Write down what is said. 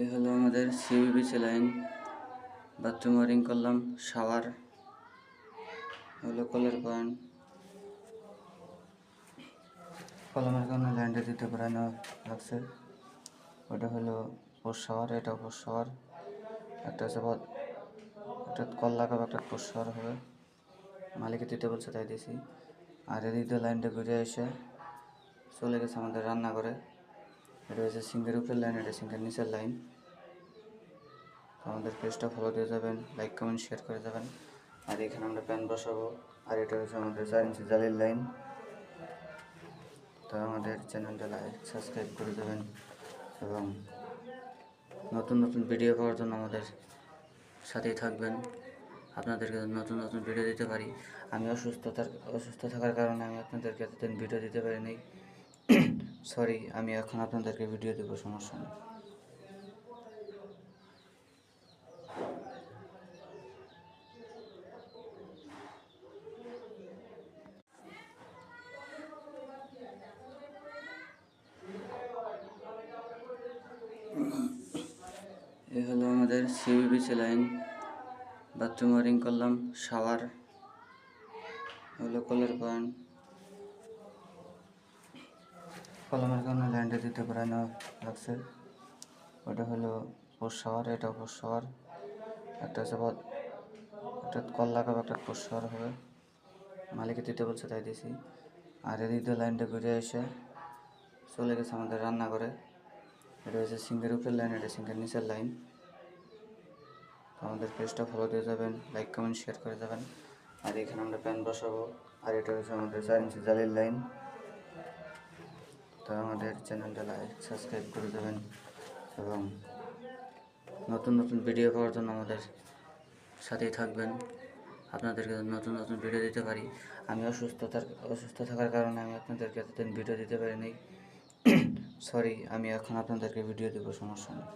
এই হলো আমাদের সিবিবিসি লাইন, বাথরুম ওয়ারিং করলাম, শাওয়ার হলো কলের পয়েন্ট। কলমের কারণে লাইনটা দিতে পুরানো লাগছে। ওটা হলো পোস্ট শাওয়ার, এটা পোস্ট শাওয়ার, একটা হচ্ছে একটা কল লাগাবো, একটা পোস্ট শাওয়ার হবে। মালিকে দিতে বলছে তাই দিয়েছি। আর এদিক দিয়ে লাইনটা ঘুরে এসে চলে গেছে আমাদের রান্নাঘরে। এটা হচ্ছে সিঙ্কের উপরের লাইন, এটা সিঙ্কের নিচের লাইন। আমাদের পেজটা ফলো দিয়ে যাবেন, লাইক কমেন্ট শেয়ার করে যাবেন। আর এখানে আমরা প্যান বসাবো। আর এটা হচ্ছে আমাদের 4 ইঞ্চি জালির লাইন। তো আমাদের চ্যানেলটা লাইক সাবস্ক্রাইব করে দেবেন এবং নতুন নতুন ভিডিও পাওয়ার জন্য আমাদের সাথেই থাকবেন। আপনাদেরকে নতুন নতুন ভিডিও দিতে পারি। আমি অসুস্থ থাকার কারণে আমি আপনাদেরকে এতদিন ভিডিও দিতে পারিনি। সরি, আমি এখন আপনাদেরকে ভিডিও দেবো, সমস্যা নেই। এই হলো আমাদের সিবিবিসি লাইন, বাথরুম ওয়ারিং করলাম, শাওয়ার হলো কলের পয়েন্ট। কলমের কারণে লাইনটা দিতে পুরানো লাগছে। ওটা হলো পোস্ট শাওয়ার, এটা পোস্ট শাওয়ার, একটা হচ্ছে একটা কল লাগাবো, একটা পোস্ট শাওয়ার হবে। মালিকে দিতে বলছে তাই দিয়েছি। আর এদিক দিয়ে লাইনটা ঘুরে এসে চলে গেছে আমাদের রান্নাঘরে। এটা হচ্ছে সিঙ্কের উপরের লাইন, এটা সিঙ্কের নিচের লাইন। আমাদের পেজটা ফলো দিয়ে যাবেন, লাইক কমেন্ট শেয়ার করে যাবেন। আর এখানে আমরা প্যান বসাবো। আর এটা হচ্ছে আমাদের 4 ইঞ্চি জালির লাইন। তো আমাদের চ্যানেলটা লাইক সাবস্ক্রাইব করে দেবেন এবং নতুন নতুন ভিডিও পাওয়ার জন্য আমাদের সাথেই থাকবেন। আপনাদেরকে নতুন নতুন ভিডিও দিতে পারি। আমি অসুস্থ থাকার কারণে আমি আপনাদেরকে এতদিন ভিডিও দিতে পারিনি। সরি, আমি এখন আপনাদেরকে ভিডিও দেবো, সমস্যা নেই।